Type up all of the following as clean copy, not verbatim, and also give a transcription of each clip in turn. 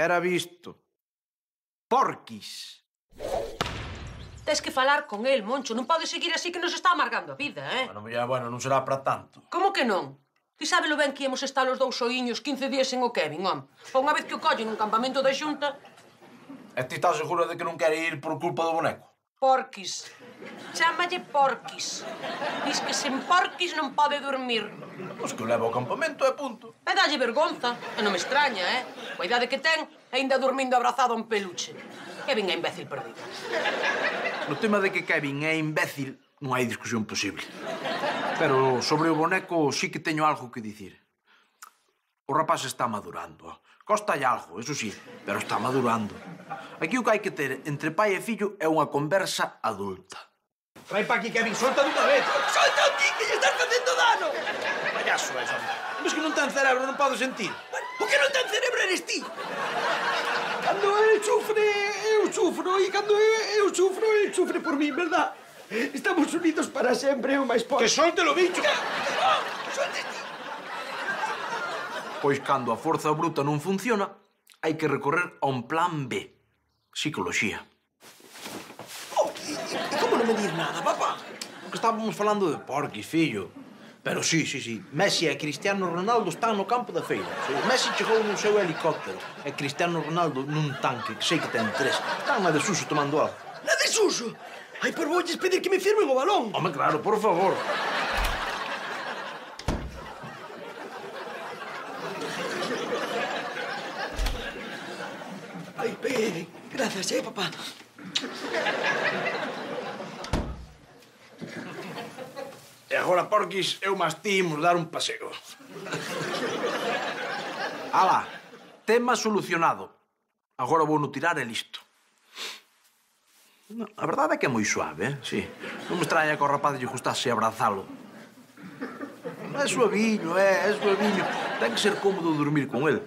Era visto. Porquis. Tes que falar con el, Moncho. Non pode seguir así que nos está amargando a vida, eh? Bueno, non será para tanto. Como que non? Ti sabe lo ben que íamos estar os dous soiños 15 días en o Kevin, home? Pa unha vez que o collen nun campamento da Xunta... E ti estás segura de que non quere ir por culpa do boneco? Porquis. Chámalle Porquis. Diz que sen Porquis non pode dormir. Pois que o leva ao campamento e punto. E dalle vergonza. E non me extraña, eh? Coa idade que ten, aínda dormindo abrazado a un peluche. Kevin é imbécil perdido. No tema de que Kevin é imbécil, non hai discusión posible. Pero sobre o boneco sí que teño algo que dicir. O rapaz está madurando. Costalle algo, eso sí, pero está madurando. Aquí o que hai que ter entre pai e fillo é unha conversa adulta. Trae pa aquí, Kevin, solta dunha vez. Solta aquí, que lle estás facendo dano. Payaso é, hombre. Ves que non ten cerebro, non pode sentir. Bueno, o que non ten cerebro eres ti. Cando el sufre, eu sufro. E cando eu sufro, el sufre por mí, verdad? Estamos unidos para sempre, o máis por... Que solte lo bicho! No, soltes ti. Pois cando a forza bruta non funciona, hai que recorrer a un plan B. Psicoloxía. Oh, e como non me dir nada, papá? Que estábamos falando de Porquis, fillo. Pero sí. Messi e Cristiano Ronaldo están no campo da feira. Messi chegou no seu helicóptero e Cristiano Ronaldo nun tanque, que sei que ten 3. Están na desuso tomando algo. Na desuso? Ai, por voulles pedir que me firmen o balón. Home, claro, por favor. Ai, grazas, papá. E agora, Porquis, eu máis ti imos dar un paseo. Alá, tema solucionado. Agora vou no tirar e listo. A verdade é que é moi suave, sí. Non me extraña que ao rapaz lle gustase abrazalo. É suaviño, é suaviño. Ten que ser cómodo dormir con el.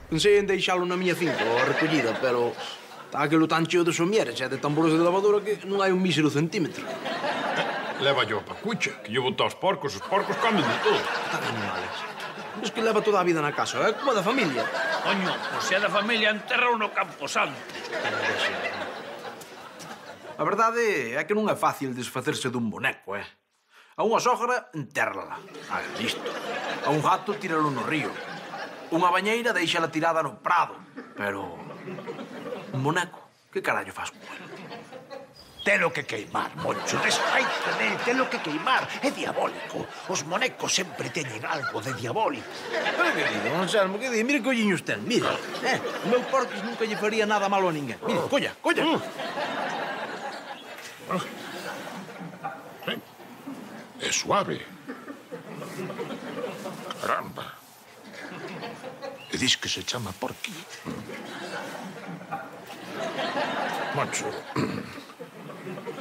Pensei en deixalo na miña finca, ou recollida, pero está aquilo tan cheo de somieres e de tambores de lavadora que non hai un mísero centímetro. Leva yo a pacucha, que lle botou os porcos comen de todo. Tan animales. Es que leva toda a vida na casa, é como a da familia. Coño, pois se é da familia, enterrou no Campo Santo. A verdade é que non é fácil desfacerse dun boneco, eh? A unha sogra, entérrala. Listo. A un gato, tíralo no río. Unha bañeira, deixala tirada no prado. Pero... un boneco, que carallo faz con ele? Telo que queimar, Moncho. Desfaite del, telo que queimar. É diabólico. Os monecos sempre teñen algo de diabólico. Pero que di, don Anselmo, que di? Mire que olliños ten, mire. O meu Porquis nunca lle faría nada malo a ninguén. Mire, colla. É suave. Caramba. E dis que se chama Porqui. Moncho,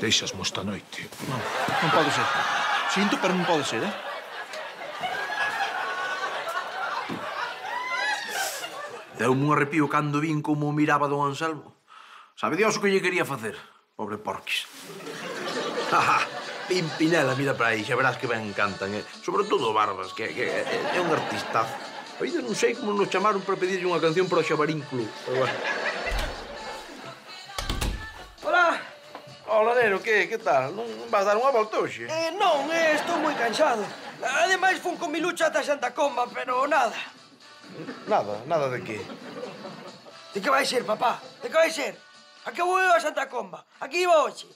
deixasmo esta noite. Non pode ser. Sinto, pero non pode ser, eh? Deu-me un arrepío cando vin como miraba don Anselmo. Sabe Dios o que lle quería facer, pobre Porquis. Pimpinela, mira para aí, xa verás que ben encantan, eh? Sobre todo Barbas, que é un artistazo. Ainda non sei como nos chamaron para pedirlle unha canción para o Xabarín Club, pero bueno. Hola. Hola, neno, que tal? Non vas dar unha volta hoxe? Non, estou moi cansado. Ademais, fun con mi lucha ata Santa Comba, pero nada. Nada de que? De que vai ser, papá? De que vai ser? A que vou eu a Santa Comba? Aquí iba hoxe.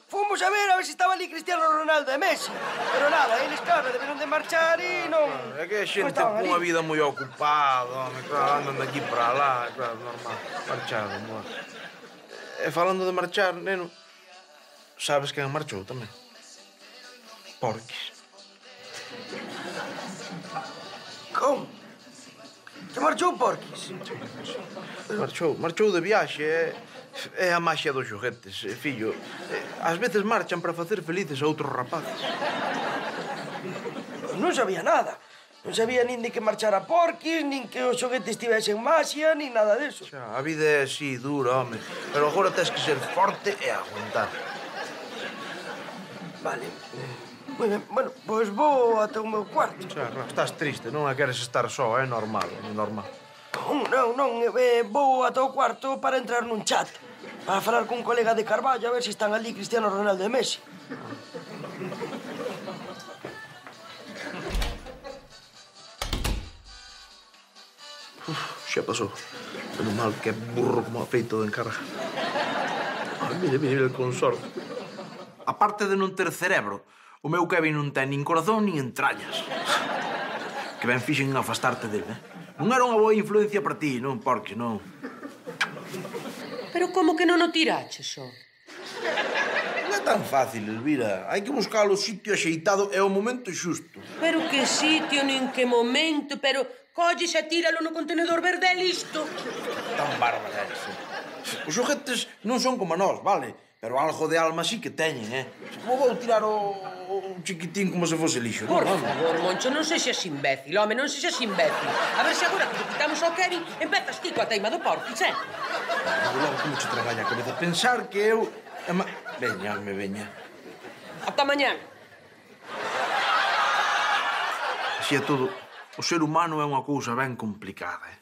Fomos a ver se estaba ali Cristiano Ronaldo e Messi. Pero nada, eles, claro, deberon de marchar e non... É que a xente con unha vida moi ocupada, home, claro, andan de aquí para lá, claro, normal. Marcharon, normal. E falando de marchar, neno, sabes quen marchou tamén? Porquis. Como? Que marchou Porquis? Marchou de viaxe, é a maxia dos xoguetes, fillo. Ás veces marchan para facer felices a outros rapaces. Non sabía nada. Non sabía nin de que marchara Porquis, nin que os xoguetes tivesen maxia, nin nada deso. Xa, a vida é así, dura, home. Pero agora tens que ser forte e aguantar. Vale. Moi ben, bueno, pois vou ata o meu cuarto. Xa, claro, estás triste, non a queres estar só, é normal, é normal. Non. Vou ata o cuarto para entrar nun chat. Para falar cun colega de Carballo a ver se están ali Cristiano Ronaldo e Messi. Xa pasou. Menos mal que é burro como a feito de encarga. Mira el consorte. Aparte de non ter cerebro, o meu Kevin non ten nin corazón nin entrañas. Que ben fixen afastarte dele, eh? Non era unha boa influencia para ti, non, porque non. Pero como que non o tiraches, xo? Non é tan fácil, Elvira. Hai que buscar o sitio axeitado e o momento xusto. Pero que sitio, nin que momento, pero colles e tíralo no contenedor verde e listo. Tan bárbara ese. Os xoguetes non son como nós, vale? Pero algo de alma sí que teñen, eh? Como vou tirar o chiquitín como se fose lixo? Por favor, Moncho, non sexas imbécil, home, non sexas imbécil. A ver se agora que te quitamos ao Kevin, empezas ti coa teima do porquis, eh? Logo como che traballa a cabeza. Pensar que eu... Veña. Ata mañán. Así é todo. O ser humano é unha cousa ben complicada, eh?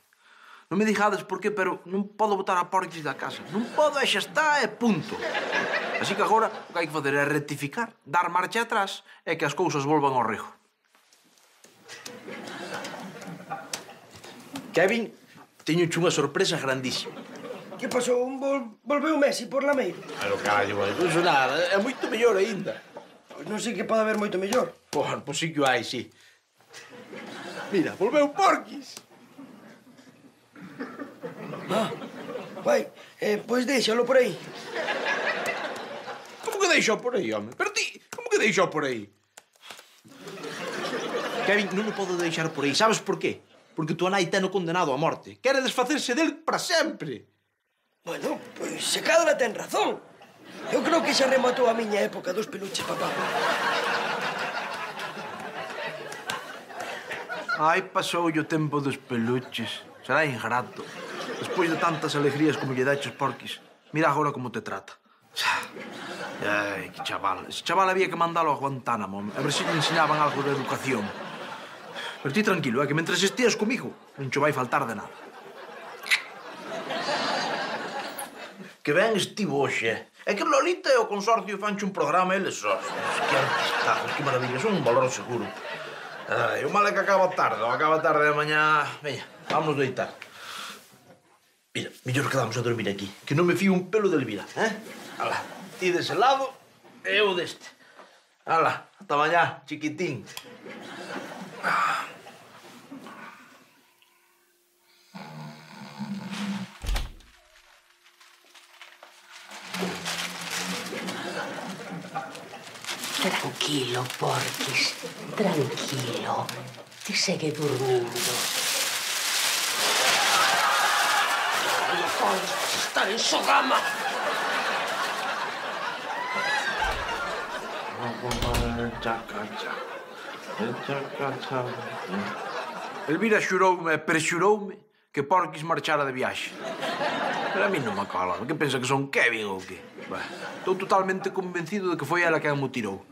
Non me dixades por qué, pero non podo botar a porquis da casa. Non podo, e xa está, e punto. Así que agora o que hai que fazer é rectificar, dar marcha atrás e que as cousas volvan ao rego. Kevin, teñoche unha sorpresa grandísima. Que pasou? Volveu Messi por Lameiro? Pero carallo, non iso nada, é moito mellor aínda. Pois non sei que pode haber moito mellor. Pois sí que o hai, sí. Mira, volveu Porquis. Vai, pois déxalo por aí. Como que deixou por aí, home? Pero ti, como que deixou por aí? Kevin, non o podo deixar por aí. Sabes por qué? Porque tua nai teno condenado a morte. Quere desfacerse del para sempre. Bueno, pois se cadra ten razón. Eu creo que xa rematou a miña época dos peluches, papá. Ai, pasou o tempo dos peluches. Será ingrato. Despois de tantas alegrías como lle daches Porquis, mira agora como te trata. Ai, que chaval. Ese chaval había que mandalo a Guantánamo, a ver se lle enseñaban algo de educación. Pero ti tranquilo, que mentres estías comigo, non che vai faltar de nada. Que ben estivo hoxe, eh? É que Lolita e o consorcio fanche un programa eles sós. Que artistazos, que maravilla, son un valor seguro. Ai, o mal é que acaba tarde de mañá. Veña, vamos deitar. Mira, mellor quedamos a dormir aquí, que non me fío un pelo de Elvira, eh? Ala, ti dese lado e eu deste. Ala, ata mañá, chiquitín. Tranquilo, Porquis, tranquilo. Ti segue dormindo. Estar en Sogama. Elvira xuroume e prexuroume que Porquis marchara de viaxe. Pero a mí non me cola. Que pensa que son Kevin ou que? Estou totalmente convencido de que foi ela quen mo tirou.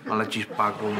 Mala chispa como...